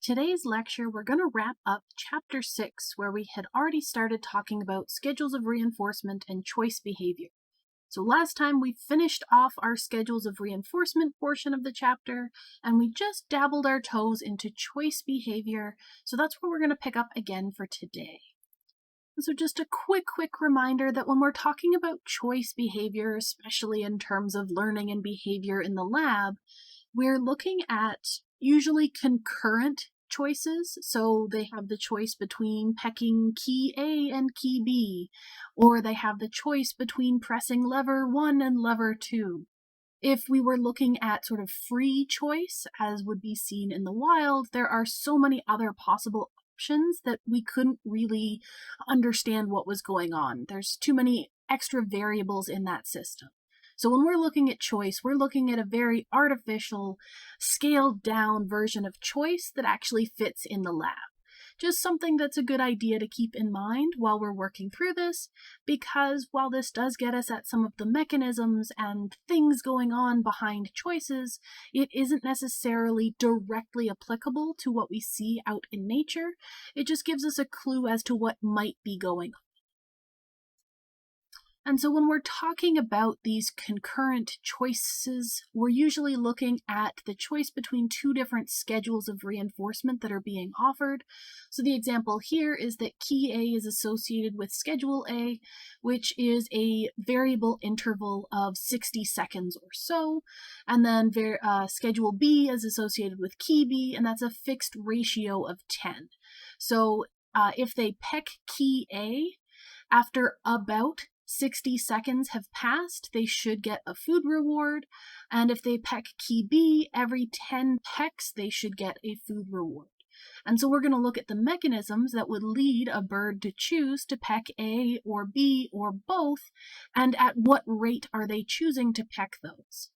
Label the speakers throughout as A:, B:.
A: Today's lecture, we're going to wrap up Chapter 6, where we had already started talking about schedules of reinforcement and choice behavior. So last time we finished off our schedules of reinforcement portion of the chapter, and we just dabbled our toes into choice behavior, so that's where we're going to pick up again for today. So just a quick reminder that when we're talking about choice behavior, especially in terms of learning and behavior in the lab, we're looking at usually concurrent choices. So they have the choice between pecking key A and key B, or they have the choice between pressing lever 1 and lever 2. If we were looking at sort of free choice, as would be seen in the wild, there are so many other possible options that we couldn't really understand what was going on. There's too many extra variables in that system. So when we're looking at choice, we're looking at a very artificial, scaled down version of choice that actually fits in the lab. Just something that's a good idea to keep in mind while we're working through this, because while this does get us at some of the mechanisms and things going on behind choices, it isn't necessarily directly applicable to what we see out in nature. It just gives us a clue as to what might be going on. And so when we're talking about these concurrent choices, we're usually looking at the choice between two different schedules of reinforcement that are being offered. So the example here is that key A is associated with schedule A, which is a variable interval of 60 seconds or so. And then schedule B is associated with key B, and that's a fixed ratio of 10. So if they peck key A, after about 60 seconds have passed, they should get a food reward, and if they peck key B, every 10 pecks, they should get a food reward. And so we're going to look at the mechanisms that would lead a bird to choose to peck A or B or both, and at what rate are they choosing to peck those.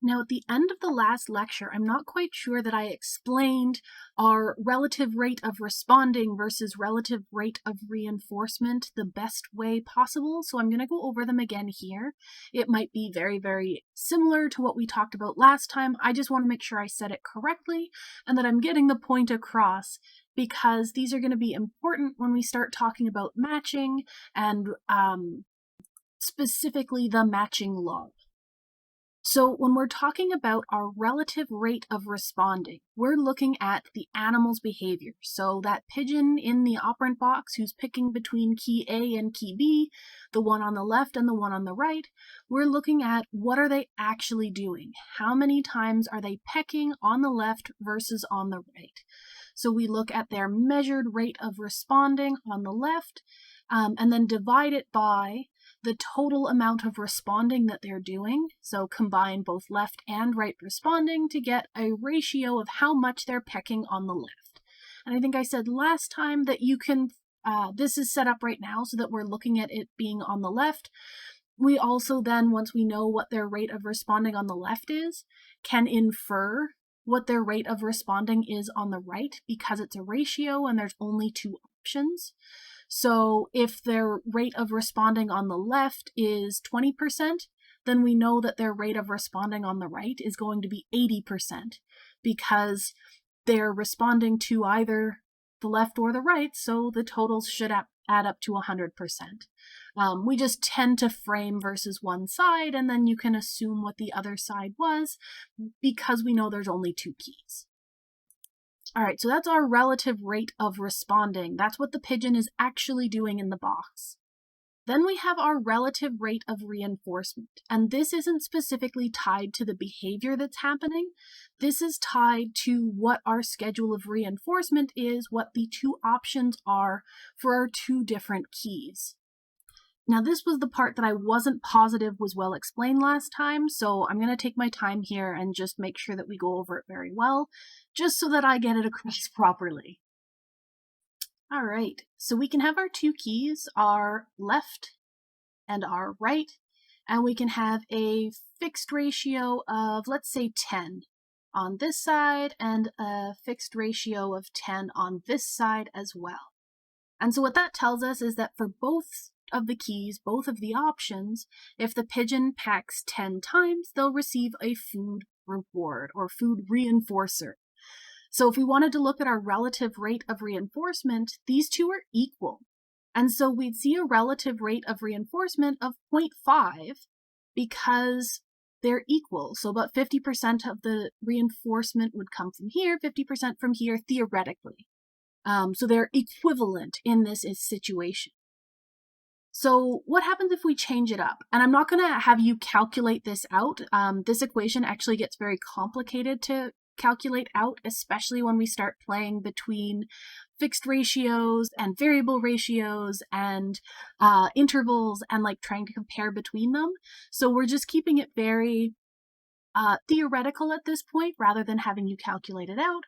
A: Now, at the end of the last lecture, I'm not quite sure that I explained our relative rate of responding versus relative rate of reinforcement the best way possible, so I'm going to go over them again here. It might be very similar to what we talked about last time. I just want to make sure I said it correctly and that I'm getting the point across, because these are going to be important when we start talking about matching and specifically the matching law. So when we're talking about our relative rate of responding, we're looking at the animal's behavior. So that pigeon in the operant box who's picking between key A and key B, the one on the left and the one on the right, we're looking at what are they actually doing? How many times are they pecking on the left versus on the right? So we look at their measured rate of responding on the left, and then divide it by the total amount of responding that they're doing. So combine both left and right responding to get a ratio of how much they're pecking on the left. And I think I said last time that you can, this is set up right now so that we're looking at it being on the left. We also then, once we know what their rate of responding on the left is, can infer what their rate of responding is on the right, because it's a ratio and there's only two options. So if their rate of responding on the left is 20%, then we know that their rate of responding on the right is going to be 80%, because they're responding to either the left or the right, so the totals should add up to 100%. We just tend to frame versus one side, and then you can assume what the other side was, because we know there's only two keys. All right, so that's our relative rate of responding. That's what the pigeon is actually doing in the box. Then we have our relative rate of reinforcement, and this isn't specifically tied to the behavior that's happening. This is tied to what our schedule of reinforcement is, what the two options are for our two different keys. Now, this was the part that I wasn't positive was well explained last time, so I'm going to take my time here and just make sure that we go over it very well, just so that I get it across properly. All right, so we can have our two keys, our left and our right, and we can have a fixed ratio of, let's say, 10 on this side and a fixed ratio of 10 on this side as well. And so what that tells us is that for both of the keys, both of the options, if the pigeon pecks 10 times, they'll receive a food reward or food reinforcer. So if we wanted to look at our relative rate of reinforcement, these two are equal. And so we'd see a relative rate of reinforcement of 0.5 because they're equal. So about 50% of the reinforcement would come from here, 50% from here, theoretically. So they're equivalent in this situation. So what happens if we change it up? And I'm not going to have you calculate this out. This equation actually gets very complicated to calculate out, especially when we start playing between fixed ratios and variable ratios and intervals and like trying to compare between them. So we're just keeping it very theoretical at this point rather than having you calculate it out.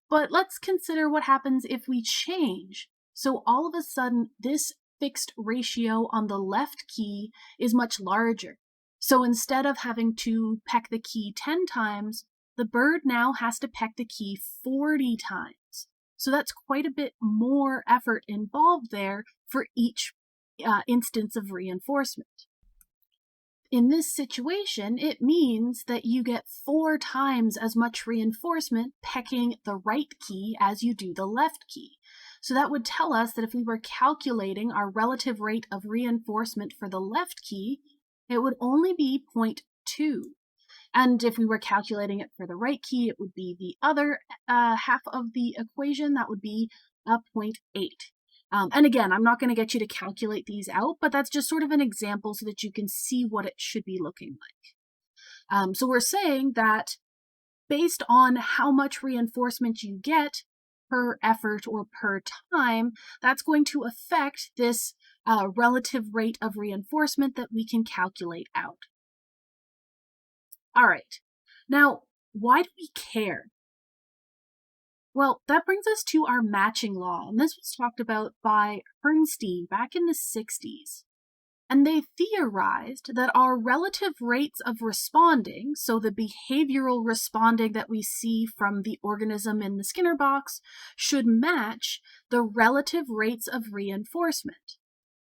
A: But let's consider what happens if we change. So all of a sudden, this fixed ratio on the left key is much larger. So instead of having to peck the key 10 times, the bird now has to peck the key 40 times. So that's quite a bit more effort involved there for each instance of reinforcement. In this situation, it means that you get 4 times as much reinforcement pecking the right key as you do the left key. So that would tell us that if we were calculating our relative rate of reinforcement for the left key, it would only be 0.2. And if we were calculating it for the right key, it would be the other half of the equation. That would be 0.8. And again, I'm not going to get you to calculate these out, but that's just sort of an example so that you can see what it should be looking like. So we're saying that based on how much reinforcement you get per effort or per time, that's going to affect this relative rate of reinforcement that we can calculate out. All right, now why do we care? Well, that brings us to our matching law, and this was talked about by Bernstein back in the 60s. And they theorized that our relative rates of responding, so the behavioral responding that we see from the organism in the Skinner box, should match the relative rates of reinforcement.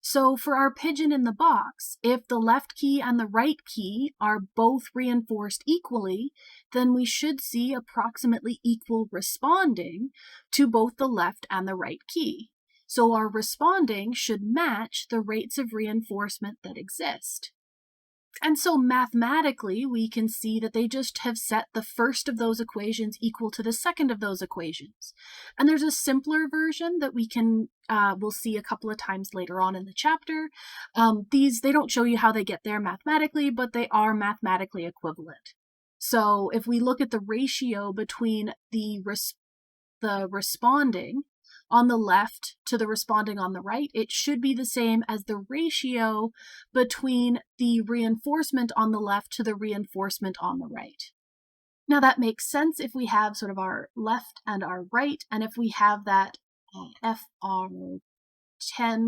A: So for our pigeon in the box, if the left key and the right key are both reinforced equally, then we should see approximately equal responding to both the left and the right key. So our responding should match the rates of reinforcement that exist. And so mathematically, we can see that they just have set the first of those equations equal to the second of those equations. And there's a simpler version that we'll see a couple of times later on in the chapter. They don't show you how they get there mathematically, but they are mathematically equivalent. So if we look at the ratio between the responding on the left to the responding on the right, it should be the same as the ratio between the reinforcement on the left to the reinforcement on the right. Now that makes sense if we have sort of our left and our right, and if we have that FR10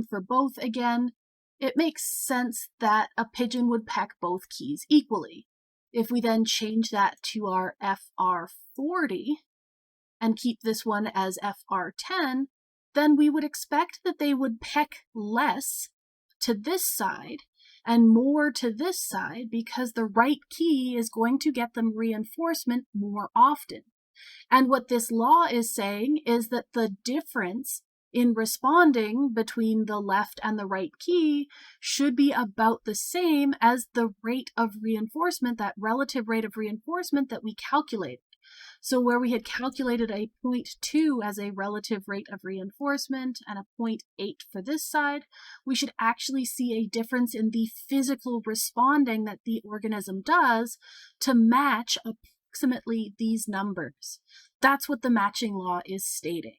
A: for both again, it makes sense that a pigeon would peck both keys equally. If we then change that to our FR40, and keep this one as FR10, then we would expect that they would peck less to this side and more to this side because the right key is going to get them reinforcement more often. And what this law is saying is that the difference in responding between the left and the right key should be about the same as the rate of reinforcement, that relative rate of reinforcement that we calculated. So where we had calculated a 0.2 as a relative rate of reinforcement and a 0.8 for this side, we should actually see a difference in the physical responding that the organism does to match approximately these numbers. That's what the matching law is stating.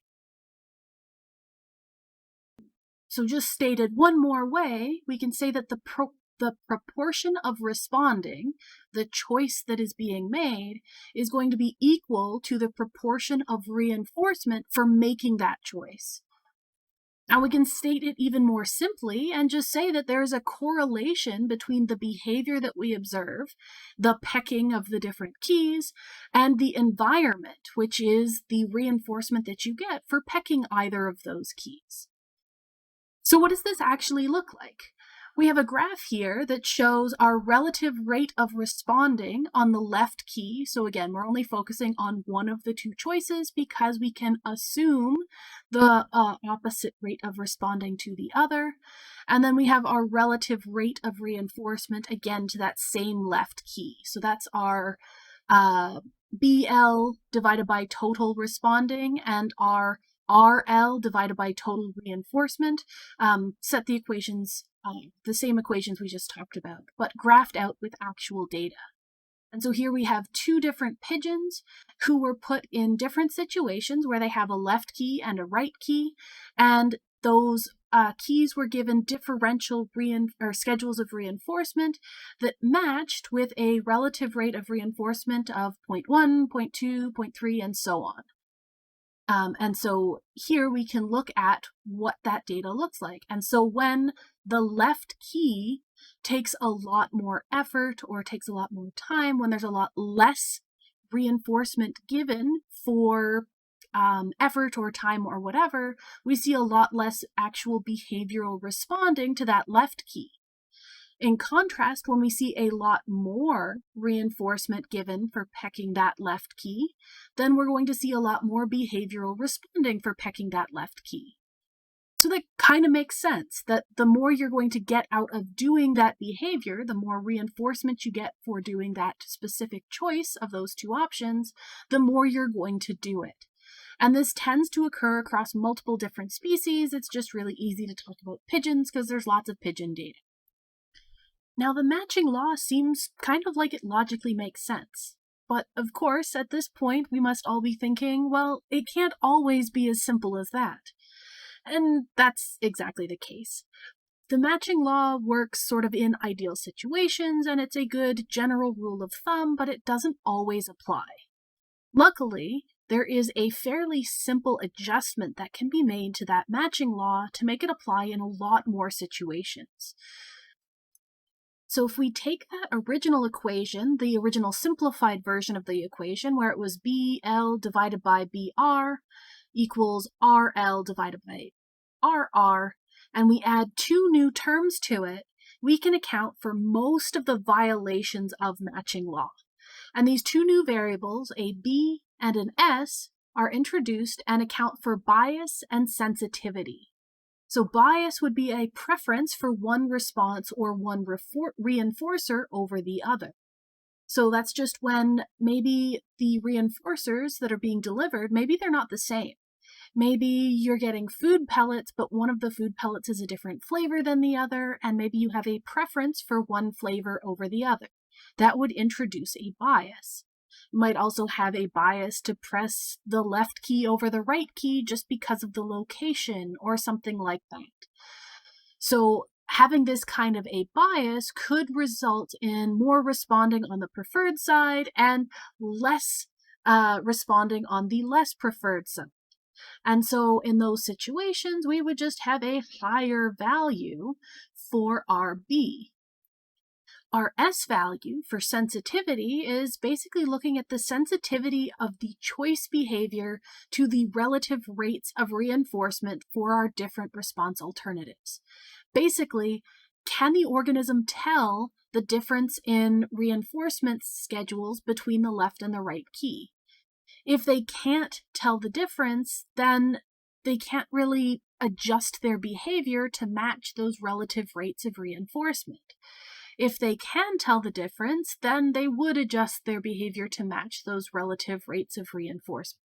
A: So just stated one more way, we can say that the proportion of responding, the choice that is being made, is going to be equal to the proportion of reinforcement for making that choice. Now we can state it even more simply and just say that there is a correlation between the behavior that we observe, the pecking of the different keys, and the environment, which is the reinforcement that you get for pecking either of those keys. So what does this actually look like? We have a graph here that shows our relative rate of responding on the left key. So again, we're only focusing on one of the two choices because we can assume the opposite rate of responding to the other. And then we have our relative rate of reinforcement, again, to that same left key. So that's our BL divided by total responding and our RL divided by total reinforcement. Set the equations, the same equations we just talked about, but graphed out with actual data. And so here we have two different pigeons who were put in different situations where they have a left key and a right key, and those keys were given differential schedules of reinforcement that matched with a relative rate of reinforcement of 0.1, 0.2, 0.3, and so on. And so here we can look at what that data looks like. And so when the left key takes a lot more effort or takes a lot more time, when there's a lot less reinforcement given for effort or time or whatever, we see a lot less actual behavioral responding to that left key. In contrast, when we see a lot more reinforcement given for pecking that left key, then we're going to see a lot more behavioral responding for pecking that left key. So that kind of makes sense, that the more you're going to get out of doing that behavior, the more reinforcement you get for doing that specific choice of those two options, the more you're going to do it. And this tends to occur across multiple different species. It's just really easy to talk about pigeons because there's lots of pigeon data. Now, the matching law seems kind of like it logically makes sense. But of course, at this point, we must all be thinking, well, it can't always be as simple as that. And that's exactly the case. The matching law works sort of in ideal situations, and it's a good general rule of thumb, but it doesn't always apply. Luckily, there is a fairly simple adjustment that can be made to that matching law to make it apply in a lot more situations. So if we take that original equation, the original simplified version of the equation, where it was BL divided by BR equals RL divided by RR, and we add two new terms to it, we can account for most of the violations of matching law. And these two new variables, a B and an S, are introduced and account for bias and sensitivity. So bias would be a preference for one response or one reinforcer over the other. So that's just when maybe the reinforcers that are being delivered, maybe they're not the same. Maybe you're getting food pellets, but one of the food pellets is a different flavor than the other, and maybe you have a preference for one flavor over the other. That would introduce a bias. You might also have a bias to press the left key over the right key just because of the location or something like that. So having this kind of a bias could result in more responding on the preferred side and less responding on the less preferred side. And so in those situations, we would just have a higher value for our B. Our S value for sensitivity is basically looking at the sensitivity of the choice behavior to the relative rates of reinforcement for our different response alternatives. Basically, can the organism tell the difference in reinforcement schedules between the left and the right key? If they can't tell the difference, then they can't really adjust their behavior to match those relative rates of reinforcement. If they can tell the difference, then they would adjust their behavior to match those relative rates of reinforcement.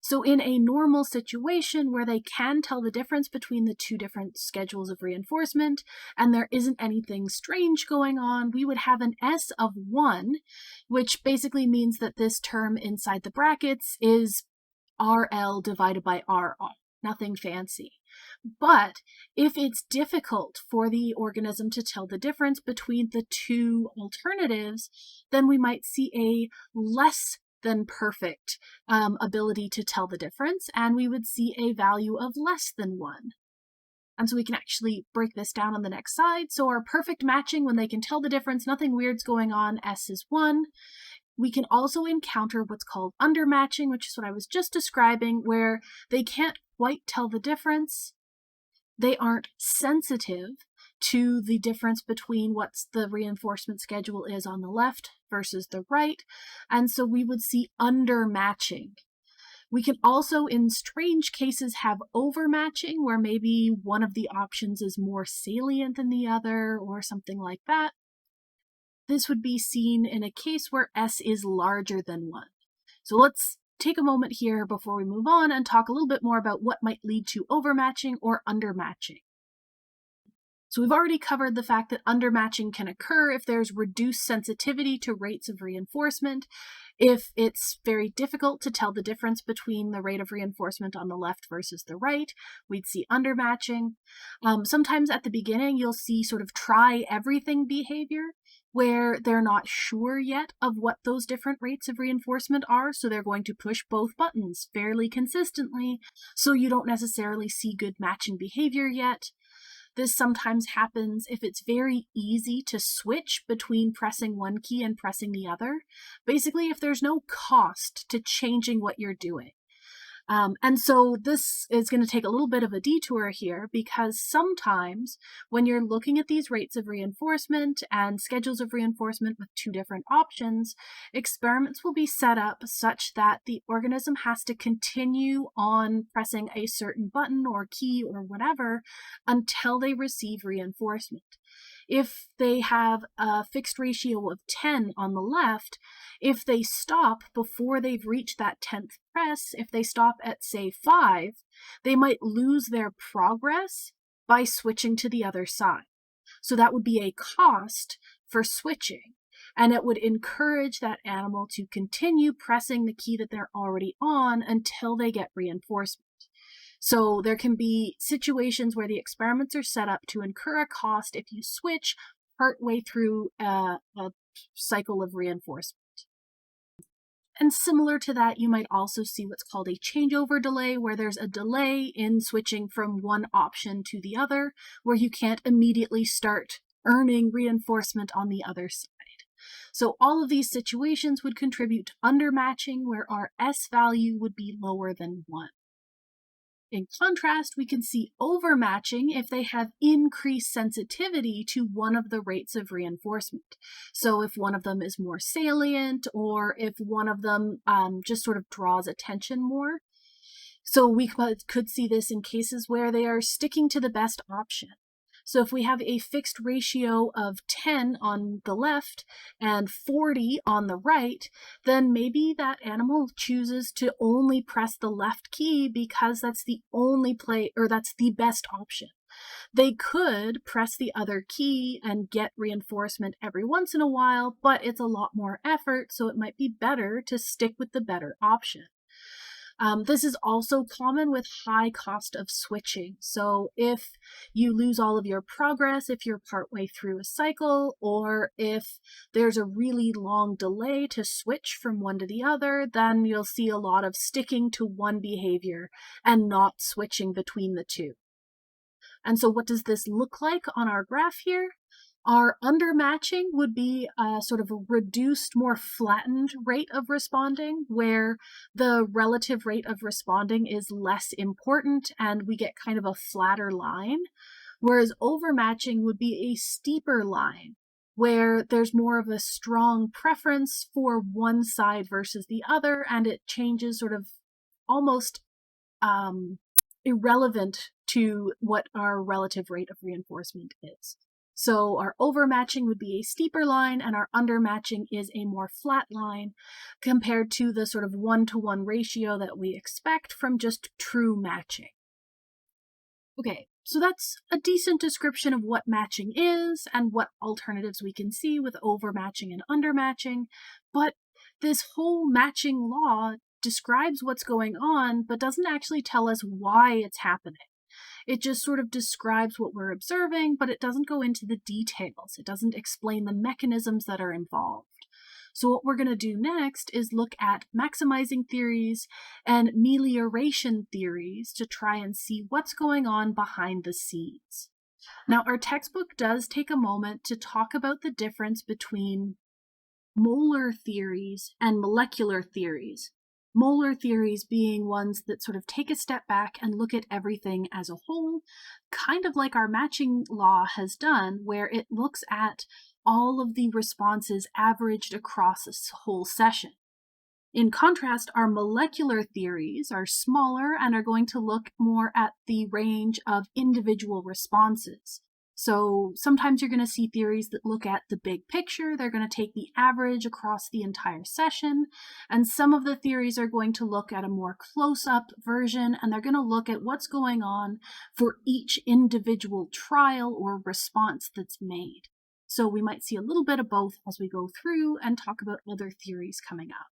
A: So in a normal situation where they can tell the difference between the two different schedules of reinforcement and there isn't anything strange going on, we would have an S of 1, which basically means that this term inside the brackets is RL divided by RR. Nothing fancy. But if it's difficult for the organism to tell the difference between the two alternatives, then we might see a less than perfect ability to tell the difference, and we would see a value of less than 1. And so we can actually break this down on the next side. So our perfect matching, when they can tell the difference, nothing weird's going on, S is 1. We can also encounter what's called undermatching, which is what I was just describing, where they can't quite tell the difference. They aren't sensitive, to the difference between what's the reinforcement schedule is on the left versus the right, and so we would see undermatching. We can also, in strange cases, have overmatching, where maybe one of the options is more salient than the other, or something like that. This would be seen in a case where S is larger than 1. So let's take a moment here before we move on and talk a little bit more about what might lead to overmatching or undermatching. So we've already covered the fact that undermatching can occur if there's reduced sensitivity to rates of reinforcement, if it's very difficult to tell the difference between the rate of reinforcement on the left versus the right, we'd see undermatching. Sometimes at the beginning, you'll see sort of try everything behavior, where they're not sure yet of what those different rates of reinforcement are, so they're going to push both buttons fairly consistently, so you don't necessarily see good matching behavior yet. This sometimes happens if it's very easy to switch between pressing one key and pressing the other. Basically, if there's no cost to changing what you're doing. And so this is going to take a little bit of a detour here, because sometimes when you're looking at these rates of reinforcement and schedules of reinforcement with two different options, experiments will be set up such that the organism has to continue on pressing a certain button or key or whatever until they receive reinforcement. If they have a fixed ratio of 10 on the left, if they stop before they've reached that 10th press, if they stop at, say, 5, they might lose their progress by switching to the other side. So that would be a cost for switching, and it would encourage that animal to continue pressing the key that they're already on until they get reinforcement. So there can be situations where the experiments are set up to incur a cost if you switch partway through a cycle of reinforcement. And similar to that, you might also see what's called a changeover delay, where there's a delay in switching from one option to the other, where you can't immediately start earning reinforcement on the other side. So all of these situations would contribute to undermatching, where our S value would be lower than 1. In contrast, we can see overmatching if they have increased sensitivity to one of the rates of reinforcement. So if one of them is more salient, or if one of them just sort of draws attention more. So we could see this in cases where they are sticking to the best option. So if we have a fixed ratio of 10 on the left and 40 on the right, then maybe that animal chooses to only press the left key because that's the only that's the best option. They could press the other key and get reinforcement every once in a while, but it's a lot more effort, so it might be better to stick with the better option. This is also common with high cost of switching. So if you lose all of your progress, if you're partway through a cycle, or if there's a really long delay to switch from one to the other, then you'll see a lot of sticking to one behavior and not switching between the two. And so what does this look like on our graph here? Our undermatching would be a sort of a reduced, more flattened rate of responding, where the relative rate of responding is less important and we get kind of a flatter line, whereas overmatching would be a steeper line, where there's more of a strong preference for one side versus the other, and it changes sort of almost irrelevant to what our relative rate of reinforcement is. So our overmatching would be a steeper line, and our undermatching is a more flat line compared to the sort of 1-to-1 ratio that we expect from just true matching. Okay, so that's a decent description of what matching is and what alternatives we can see with overmatching and undermatching, but this whole matching law describes what's going on, but doesn't actually tell us why it's happening. It just sort of describes what we're observing, but it doesn't go into the details. It doesn't explain the mechanisms that are involved. So what we're going to do next is look at maximizing theories and melioration theories to try and see what's going on behind the scenes. Now, our textbook does take a moment to talk about the difference between molar theories and molecular theories. Molar theories being ones that sort of take a step back and look at everything as a whole, kind of like our matching law has done, where it looks at all of the responses averaged across a whole session. In contrast, our molecular theories are smaller and are going to look more at the range of individual responses. So sometimes you're going to see theories that look at the big picture. They're going to take the average across the entire session. And some of the theories are going to look at a more close-up version, and they're going to look at what's going on for each individual trial or response that's made. So we might see a little bit of both as we go through and talk about other theories coming up.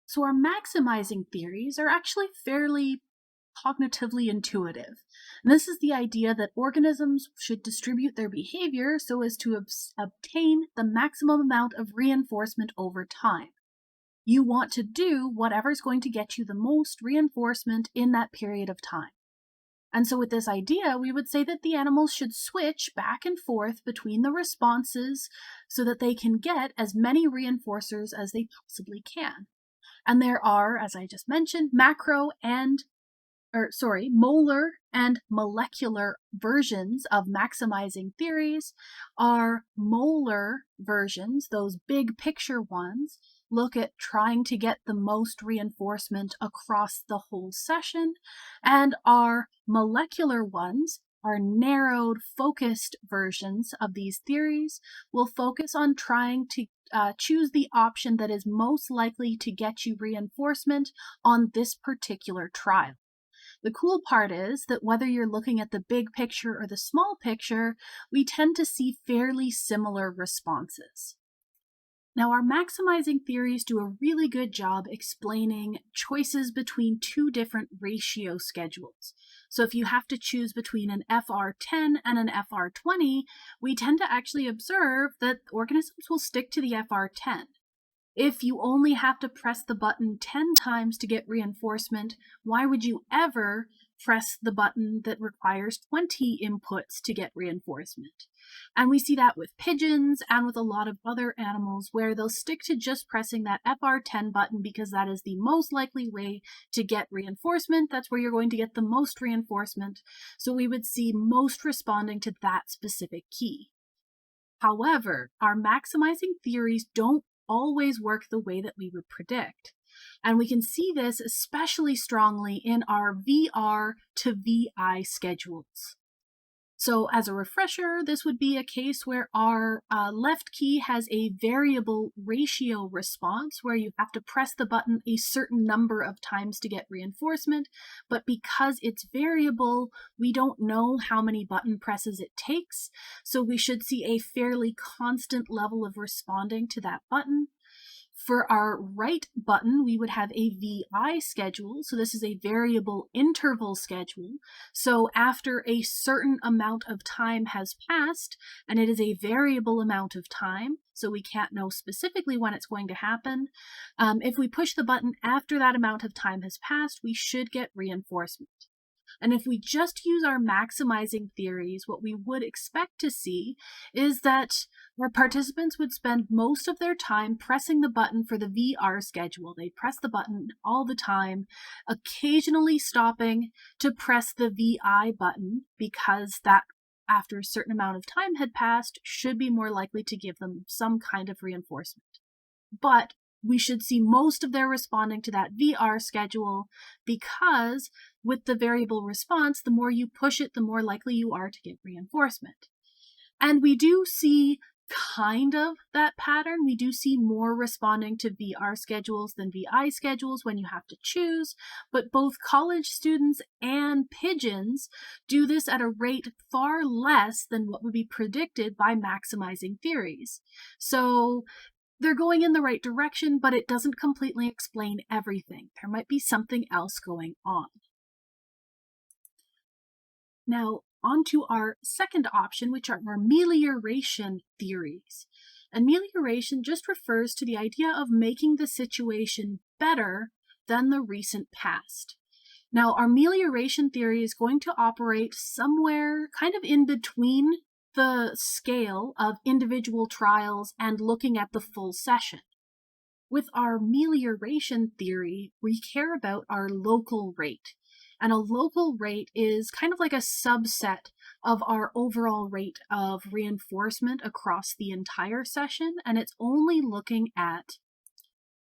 A: So our maximizing theories are actually fairly cognitively intuitive. And this is the idea that organisms should distribute their behavior so as to obtain the maximum amount of reinforcement over time. You want to do whatever's going to get you the most reinforcement in that period of time. And so with this idea, we would say that the animals should switch back and forth between the responses so that they can get as many reinforcers as they possibly can. And there are, as I just mentioned, molar and molecular versions of maximizing theories. Our molar versions, those big picture ones, look at trying to get the most reinforcement across the whole session, and our molecular ones, our narrowed, focused versions of these theories, will focus on trying to choose the option that is most likely to get you reinforcement on this particular trial. The cool part is that whether you're looking at the big picture or the small picture, we tend to see fairly similar responses. Now, our maximizing theories do a really good job explaining choices between two different ratio schedules. So if you have to choose between an FR10 and an FR20, we tend to actually observe that organisms will stick to the FR10. If you only have to press the button 10 times to get reinforcement, why would you ever press the button that requires 20 inputs to get reinforcement? And we see that with pigeons and with a lot of other animals where they'll stick to just pressing that FR10 button because that is the most likely way to get reinforcement. That's where you're going to get the most reinforcement. So we would see most responding to that specific key. However, our maximizing theories don't always work the way that we would predict. And we can see this especially strongly in our VR to VI schedules. So as a refresher, this would be a case where our left key has a variable ratio response where you have to press the button a certain number of times to get reinforcement, but because it's variable, we don't know how many button presses it takes, so we should see a fairly constant level of responding to that button. For our right button, we would have a VI schedule. So this is a variable interval schedule. So after a certain amount of time has passed, and it is a variable amount of time, so we can't know specifically when it's going to happen, if we push the button after that amount of time has passed, we should get reinforcement. And if we just use our maximizing theories, what we would expect to see is that our participants would spend most of their time pressing the button for the VR schedule. They press the button all the time, occasionally stopping to press the VI button because that, after a certain amount of time had passed, should be more likely to give them some kind of reinforcement. But we should see most of their responding to that VR schedule because with the variable response, the more you push it, the more likely you are to get reinforcement. And we do see kind of that pattern. We do see more responding to VR schedules than VI schedules when you have to choose, but both college students and pigeons do this at a rate far less than what would be predicted by maximizing theories. So they're going in the right direction, but it doesn't completely explain everything. There might be something else going on. Now, on to our second option, which are amelioration theories. Amelioration just refers to the idea of making the situation better than the recent past. Now, our amelioration theory is going to operate somewhere kind of in between the scale of individual trials and looking at the full session. With our melioration theory, we care about our local rate. And a local rate is kind of like a subset of our overall rate of reinforcement across the entire session, and it's only looking at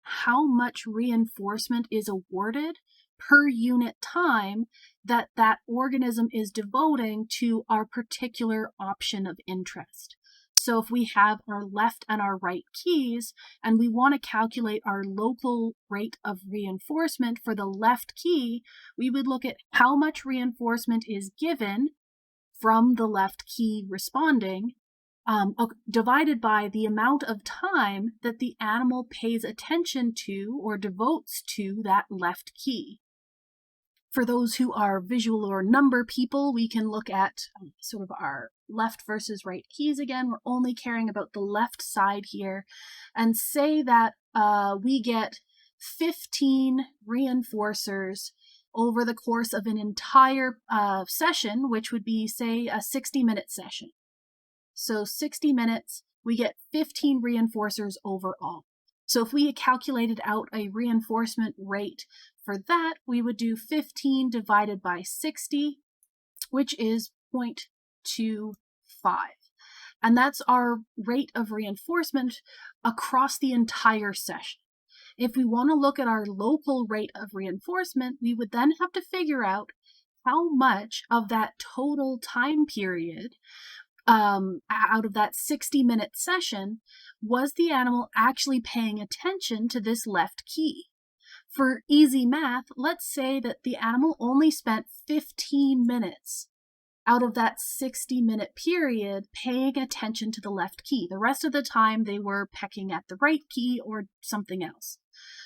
A: how much reinforcement is awarded per unit time that that organism is devoting to our particular option of interest. So if we have our left and our right keys, and we want to calculate our local rate of reinforcement for the left key, we would look at how much reinforcement is given from the left key responding, divided by the amount of time that the animal pays attention to or devotes to that left key. For those who are visual or number people, we can look at sort of our left versus right keys again. We're only caring about the left side here, and say that we get 15 reinforcers over the course of an entire session, which would be, say, a 60-minute session. So 60 minutes, we get 15 reinforcers overall. So if we calculated out a reinforcement rate for that, we would do 15 divided by 60, which is 0.25. And that's our rate of reinforcement across the entire session. If we want to look at our local rate of reinforcement, we would then have to figure out how much of that total time period out of that 60-minute session was the animal actually paying attention to this left key. For easy math, let's say that the animal only spent 15 minutes out of that 60-minute period paying attention to the left key. The rest of the time they were pecking at the right key or something else.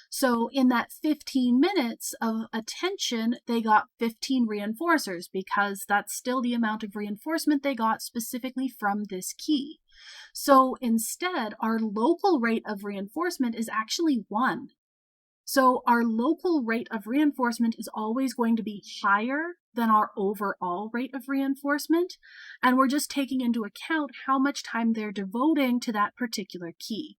A: So in that 15 minutes of attention, they got 15 reinforcers because that's still the amount of reinforcement they got specifically from this key. So instead, our local rate of reinforcement is actually 1. So our local rate of reinforcement is always going to be higher than our overall rate of reinforcement, and we're just taking into account how much time they're devoting to that particular key.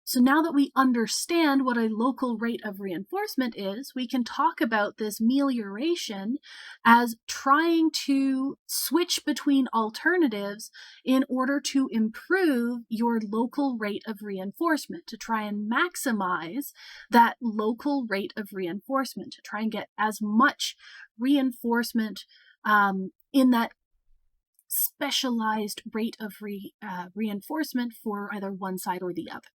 A: So now that we understand what a local rate of reinforcement is, we can talk about this melioration as trying to switch between alternatives in order to improve your local rate of reinforcement, to try and maximize that local rate of reinforcement, to try and get as much reinforcement in that specialized rate of reinforcement for either one side or the other.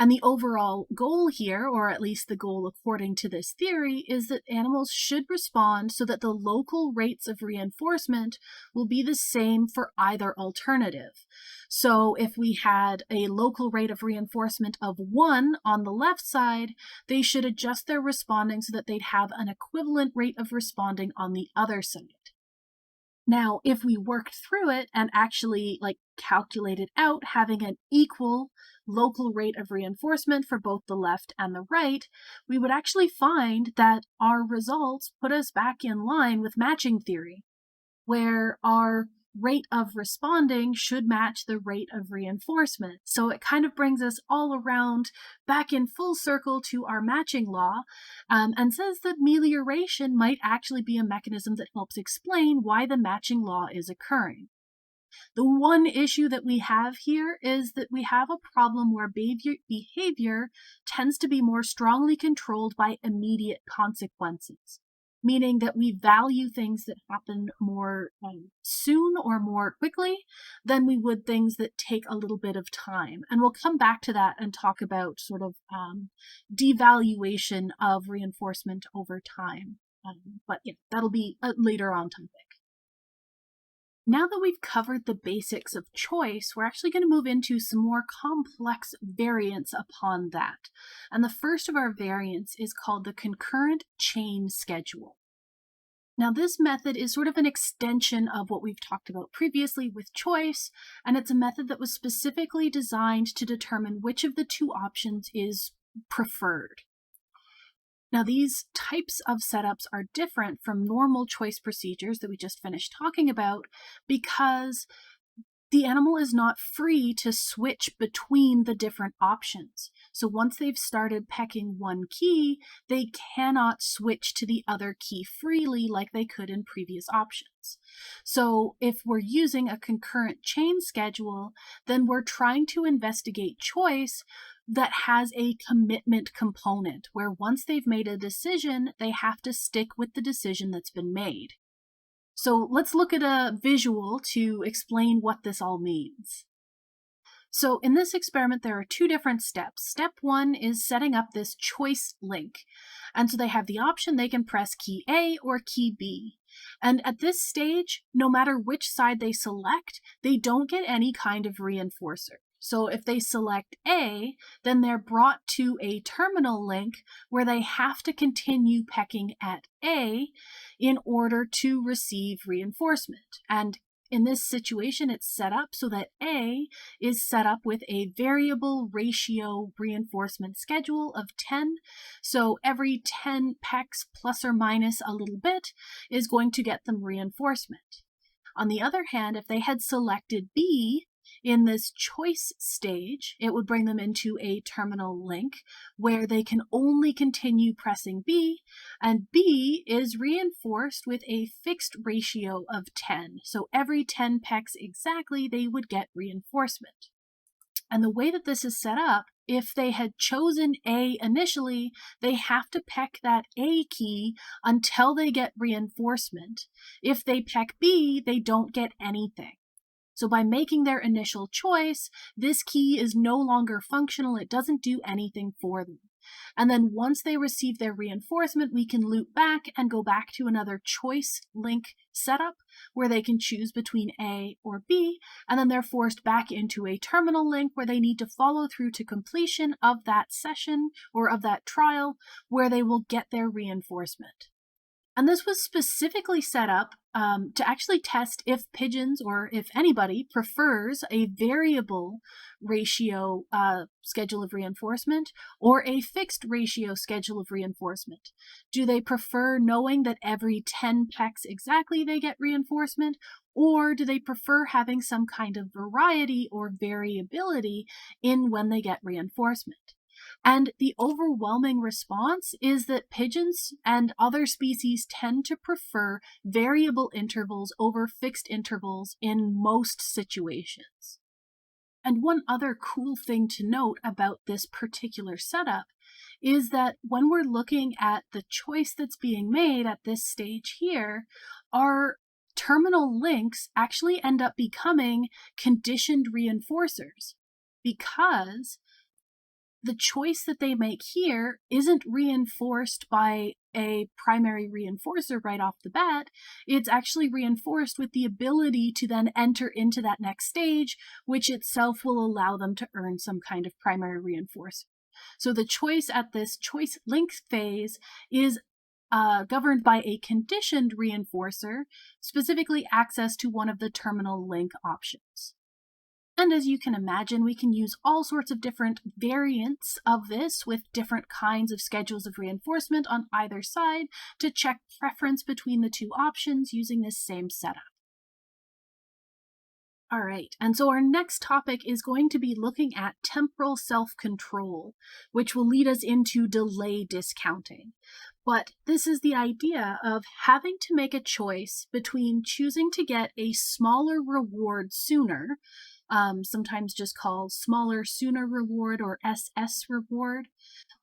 A: And the overall goal here, or at least the goal according to this theory, is that animals should respond so that the local rates of reinforcement will be the same for either alternative. So if we had a local rate of reinforcement of 1 on the left side, they should adjust their responding so that they'd have an equivalent rate of responding on the other side. Now, if we worked through it and actually calculated out having an equal local rate of reinforcement for both the left and the right, we would actually find that our results put us back in line with matching theory, where our rate of responding should match the rate of reinforcement. So it kind of brings us all around back in full circle to our matching law, and says that melioration might actually be a mechanism that helps explain why the matching law is occurring. The one issue that we have here is that we have a problem where behavior tends to be more strongly controlled by immediate consequences, meaning that we value things that happen more soon or more quickly than we would things that take a little bit of time. And we'll come back to that and talk about sort of devaluation of reinforcement over time. But yeah, that'll be a later on topic. Now that we've covered the basics of choice, we're actually going to move into some more complex variants upon that. And the first of our variants is called the Concurrent-Chain Schedule. Now, this method is sort of an extension of what we've talked about previously with choice, and it's a method that was specifically designed to determine which of the two options is preferred. Now, these types of setups are different from normal choice procedures that we just finished talking about because the animal is not free to switch between the different options. So once they've started pecking one key, they cannot switch to the other key freely like they could in previous options. So if we're using a concurrent chain schedule, then we're trying to investigate choice that has a commitment component, where once they've made a decision, they have to stick with the decision that's been made. So let's look at a visual to explain what this all means. So in this experiment, there are two different steps. Step one is setting up this choice link. And so they have the option, they can press key A or key B. And at this stage, no matter which side they select, they don't get any kind of reinforcer. So if they select A, then they're brought to a terminal link where they have to continue pecking at A in order to receive reinforcement. And in this situation, it's set up so that A is set up with a variable ratio reinforcement schedule of 10. So every 10 pecks plus or minus a little bit is going to get them reinforcement. On the other hand, if they had selected B, in this choice stage, it would bring them into a terminal link where they can only continue pressing B, and B is reinforced with a fixed ratio of 10. So every 10 pecks exactly, they would get reinforcement. And the way that this is set up, if they had chosen A initially, they have to peck that A key until they get reinforcement. If they peck B, they don't get anything. So by making their initial choice, this key is no longer functional. It doesn't do anything for them. And then once they receive their reinforcement, we can loop back and go back to another choice link setup where they can choose between A or B, and then they're forced back into a terminal link where they need to follow through to completion of that session or of that trial where they will get their reinforcement. And this was specifically set up to actually test if pigeons or if anybody prefers a variable ratio schedule of reinforcement or a fixed ratio schedule of reinforcement. Do they prefer knowing that every 10 pecks exactly they get reinforcement, or do they prefer having some kind of variety or variability in when they get reinforcement? And the overwhelming response is that pigeons and other species tend to prefer variable intervals over fixed intervals in most situations. And one other cool thing to note about this particular setup is that when we're looking at the choice that's being made at this stage here, our terminal links actually end up becoming conditioned reinforcers, because the choice that they make here isn't reinforced by a primary reinforcer right off the bat. It's actually reinforced with the ability to then enter into that next stage, which itself will allow them to earn some kind of primary reinforcer. So the choice at this choice link phase is governed by a conditioned reinforcer, specifically access to one of the terminal link options. And as you can imagine, we can use all sorts of different variants of this with different kinds of schedules of reinforcement on either side to check preference between the two options using this same setup. All right, and so our next topic is going to be looking at temporal self-control, which will lead us into delay discounting. But this is the idea of having to make a choice between choosing to get a smaller reward sooner, sometimes just called smaller sooner reward or SS reward,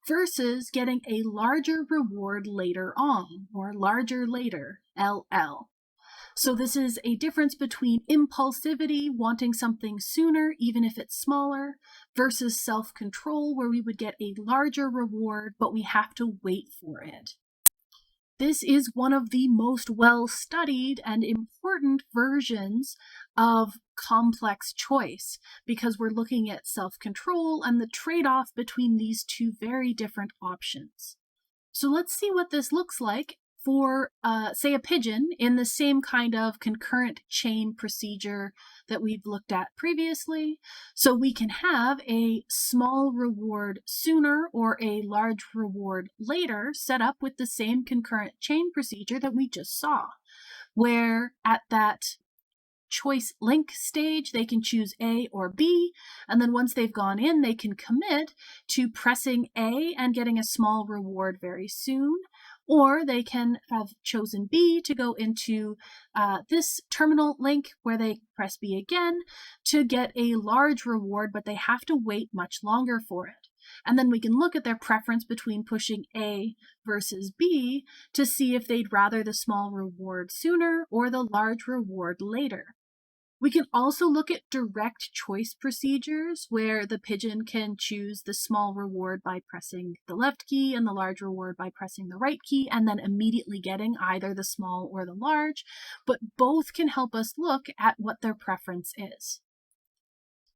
A: versus getting a larger reward later on, or larger later, LL. So this is a difference between impulsivity, wanting something sooner, even if it's smaller, versus self-control, where we would get a larger reward, but we have to wait for it. This is one of the most well-studied and important versions of complex choice, because we're looking at self-control and the trade-off between these two very different options. So let's see what this looks like for, say, a pigeon in the same kind of concurrent chain procedure that we've looked at previously. So we can have a small reward sooner or a large reward later set up with the same concurrent chain procedure that we just saw, where at that choice link stage, they can choose A or B, and then once they've gone in, they can commit to pressing A and getting a small reward very soon, or they can have chosen B to go into this terminal link where they press B again to get a large reward, but they have to wait much longer for it. And then we can look at their preference between pushing A versus B to see if they'd rather the small reward sooner or the large reward later. We can also look at direct choice procedures where the pigeon can choose the small reward by pressing the left key and the large reward by pressing the right key and then immediately getting either the small or the large, but both can help us look at what their preference is.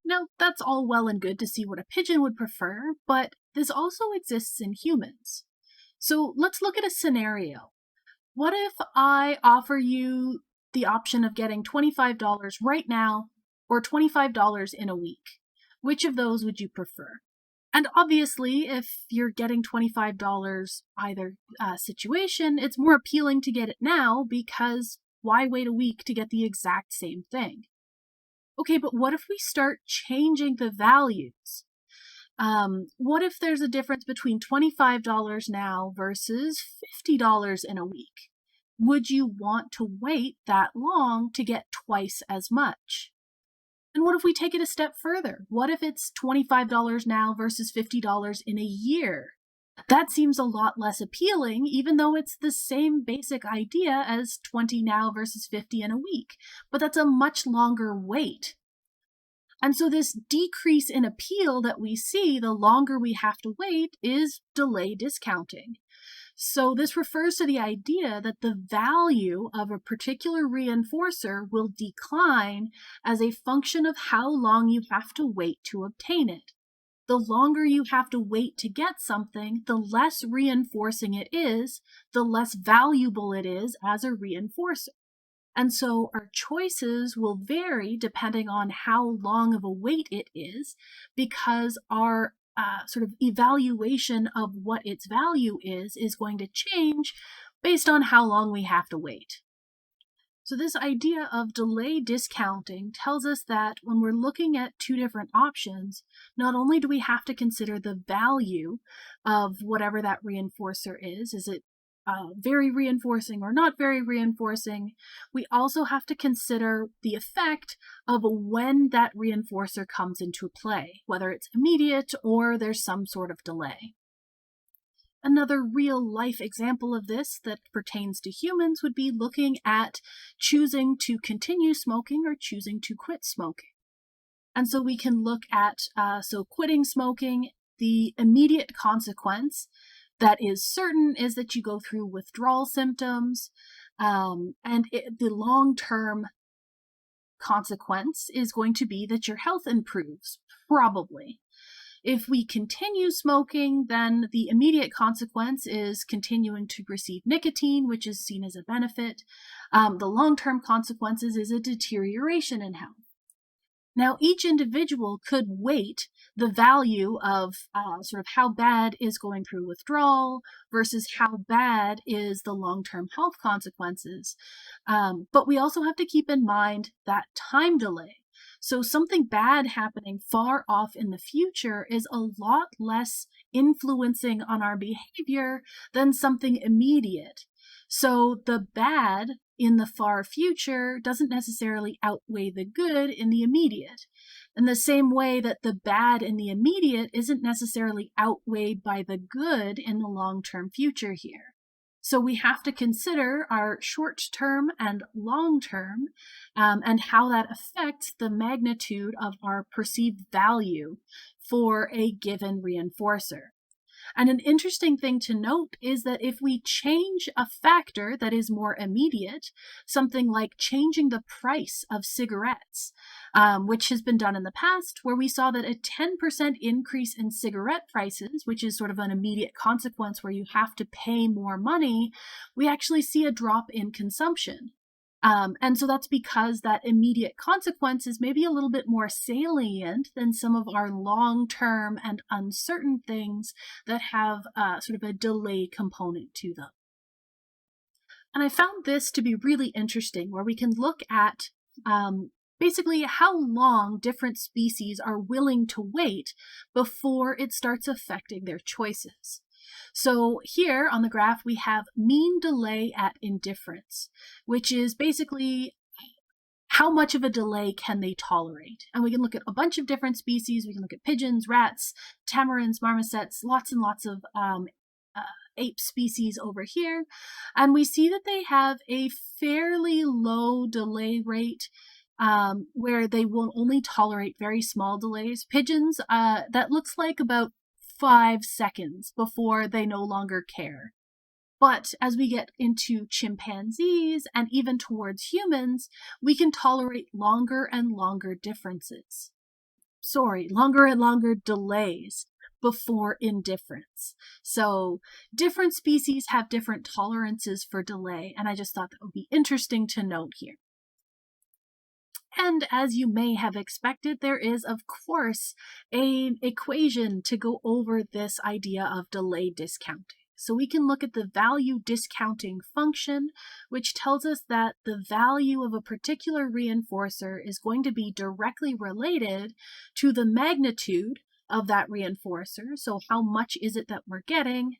A: Now, that's all well and good to see what a pigeon would prefer, but this also exists in humans. So let's look at a scenario. What if I offer you the option of getting $25 right now or $25 in a week? Which of those would you prefer? And obviously, if you're getting $25 either situation, it's more appealing to get it now because why wait a week to get the exact same thing? Okay, but what if we start changing the values? What if there's a difference between $25 now versus $50 in a week? Would you want to wait that long to get twice as much? And what if we take it a step further? What if it's $25 now versus $50 in a year? That seems a lot less appealing, even though it's the same basic idea as 20 now versus 50 in a week, but that's a much longer wait. And so this decrease in appeal that we see the longer we have to wait is delay discounting. So this refers to the idea that the value of a particular reinforcer will decline as a function of how long you have to wait to obtain it. The longer you have to wait to get something, the less reinforcing it is, the less valuable it is as a reinforcer. And so our choices will vary depending on how long of a wait it is, because our sort of evaluation of what its value is going to change based on how long we have to wait. So this idea of delay discounting tells us that when we're looking at two different options, not only do we have to consider the value of whatever that reinforcer is it very reinforcing or not very reinforcing, we also have to consider the effect of when that reinforcer comes into play, whether it's immediate or there's some sort of delay. Another real-life example of this that pertains to humans would be looking at choosing to continue smoking or choosing to quit smoking. And so we can look at, quitting smoking, the immediate consequence that is certain is that you go through withdrawal symptoms, and the long-term consequence is going to be that your health improves, probably. If we continue smoking, then the immediate consequence is continuing to receive nicotine, which is seen as a benefit. The long-term consequences is a deterioration in health. Now, each individual could weight the value of sort of how bad is going through withdrawal versus how bad is the long-term health consequences. But we also have to keep in mind that time delay. So something bad happening far off in the future is a lot less influencing on our behavior than something immediate. So the bad in the far future doesn't necessarily outweigh the good in the immediate. In the same way that the bad in the immediate isn't necessarily outweighed by the good in the long-term future here. So we have to consider our short-term and long-term and how that affects the magnitude of our perceived value for a given reinforcer. And an interesting thing to note is that if we change a factor that is more immediate, something like changing the price of cigarettes, which has been done in the past, where we saw that a 10% increase in cigarette prices, which is sort of an immediate consequence where you have to pay more money, we actually see a drop in consumption. And so that's because that immediate consequence is maybe a little bit more salient than some of our long-term and uncertain things that have sort of a delay component to them. And I found this to be really interesting, where we can look at basically how long different species are willing to wait before it starts affecting their choices. So here on the graph, we have mean delay at indifference, which is basically how much of a delay can they tolerate. And we can look at a bunch of different species. We can look at pigeons, rats, tamarins, marmosets, lots and lots of ape species over here. And we see that they have a fairly low delay rate where they will only tolerate very small delays. Pigeons, that looks like about 5 seconds before they no longer care. But as we get into chimpanzees and even towards humans, we can tolerate longer and longer differences. Longer and longer delays before indifference. So different species have different tolerances for delay, and I just thought that would be interesting to note here. And as you may have expected, there is, of course, an equation to go over this idea of delay discounting. So we can look at the value discounting function, which tells us that the value of a particular reinforcer is going to be directly related to the magnitude of that reinforcer, so how much is it that we're getting,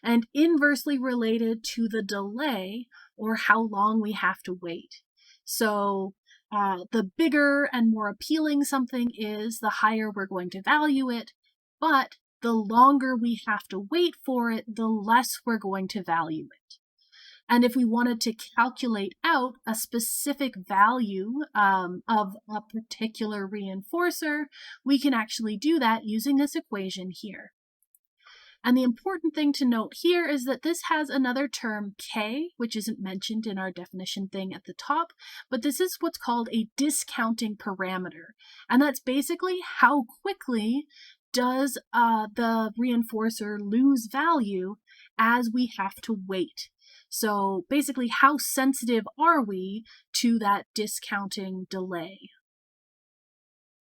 A: and inversely related to the delay, or how long we have to wait. So the bigger and more appealing something is, the higher we're going to value it, but the longer we have to wait for it, the less we're going to value it. And if we wanted to calculate out a specific value of a particular reinforcer, we can actually do that using this equation here. And the important thing to note here is that this has another term, K, which isn't mentioned in our definition thing at the top, but this is what's called a discounting parameter. And that's basically how quickly does the reinforcer lose value as we have to wait. So basically, how sensitive are we to that discounting delay?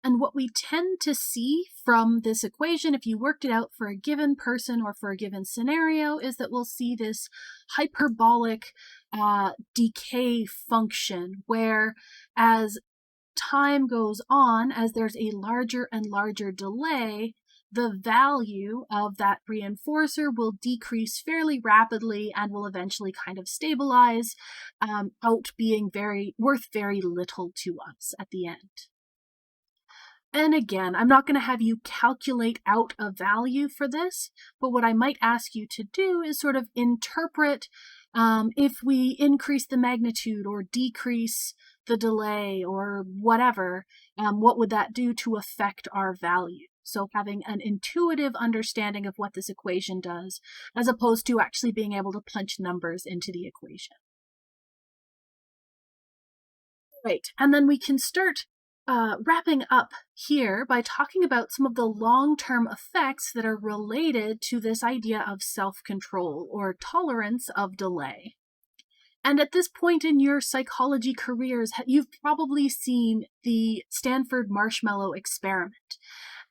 A: And what we tend to see from this equation, if you worked it out for a given person or for a given scenario, is that we'll see this hyperbolic decay function, where as time goes on, as there's a larger and larger delay, the value of that reinforcer will decrease fairly rapidly and will eventually kind of stabilize out being worth very little to us at the end. And again, I'm not going to have you calculate out a value for this, but what I might ask you to do is sort of interpret if we increase the magnitude or decrease the delay or whatever, what would that do to affect our value? So having an intuitive understanding of what this equation does, as opposed to actually being able to punch numbers into the equation. Right, and then we can start wrapping up here by talking about some of the long-term effects that are related to this idea of self-control or tolerance of delay. And at this point in your psychology careers, you've probably seen the Stanford marshmallow experiment.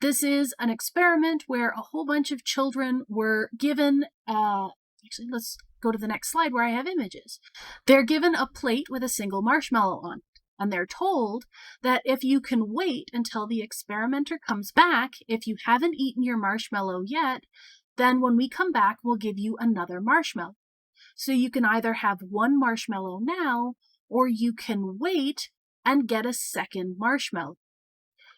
A: This is an experiment where a whole bunch of children were given, actually let's go to the next slide where I have images. They're given a plate with a single marshmallow on it. And they're told that if you can wait until the experimenter comes back, if you haven't eaten your marshmallow yet, then when we come back, we'll give you another marshmallow. So you can either have one marshmallow now, or you can wait and get a second marshmallow.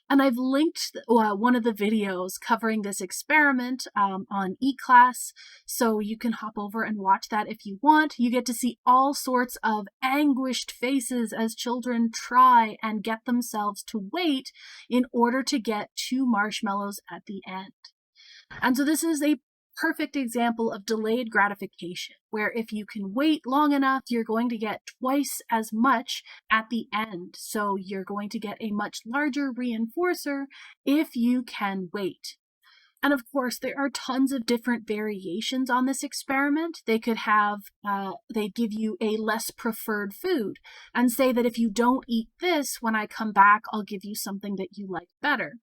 A: And I've linked one of the videos covering this experiment on eClass, so you can hop over and watch that if you want. You get to see all sorts of anguished faces as children try and get themselves to wait in order to get 2 marshmallows at the end. And so this is a perfect example of delayed gratification, where if you can wait long enough, you're going to get twice as much at the end. So you're going to get a much larger reinforcer if you can wait. And of course, there are tons of different variations on this experiment. They could have, they give you a less preferred food and say that if you don't eat this, when I come back, I'll give you something that you like better.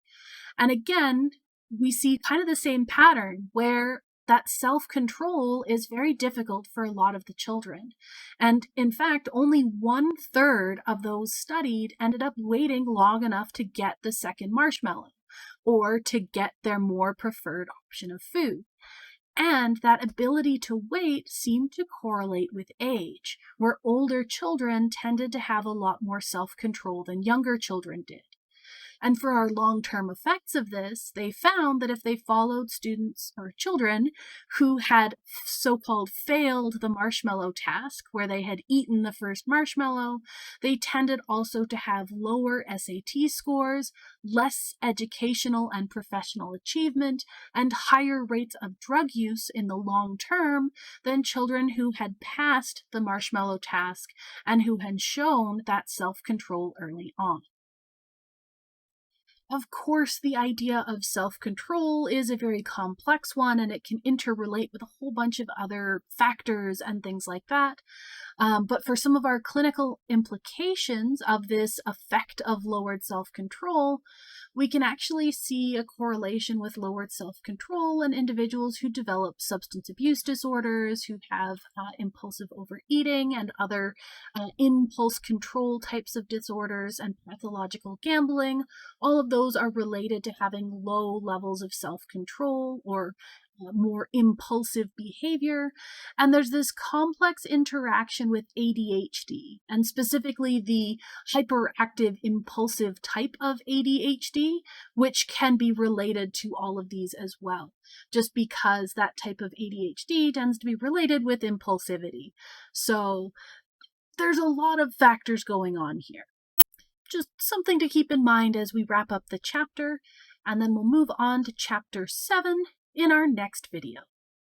A: And again, we see kind of the same pattern where that self-control is very difficult for a lot of the children. And in fact, only 1/3 of those studied ended up waiting long enough to get the second marshmallow or to get their more preferred option of food. And that ability to wait seemed to correlate with age, where older children tended to have a lot more self-control than younger children did. And for our long-term effects of this, they found that if they followed students or children who had so-called failed the marshmallow task, where they had eaten the first marshmallow, they tended also to have lower SAT scores, less educational and professional achievement, and higher rates of drug use in the long term than children who had passed the marshmallow task and who had shown that self-control early on. Of course, the idea of self-control is a very complex one, and it can interrelate with a whole bunch of other factors and things like that. But for some of our clinical implications of this effect of lowered self-control, we can actually see a correlation with lowered self-control in individuals who develop substance abuse disorders, who have impulsive overeating and other impulse control types of disorders, and pathological gambling. All of those are related to having low levels of self-control or more impulsive behavior. And there's this complex interaction with ADHD, and specifically the hyperactive impulsive type of ADHD, which can be related to all of these as well, just because that type of ADHD tends to be related with impulsivity. So there's a lot of factors going on here. Just something to keep in mind as we wrap up the chapter, and then we'll move on to chapter 7 in our next video.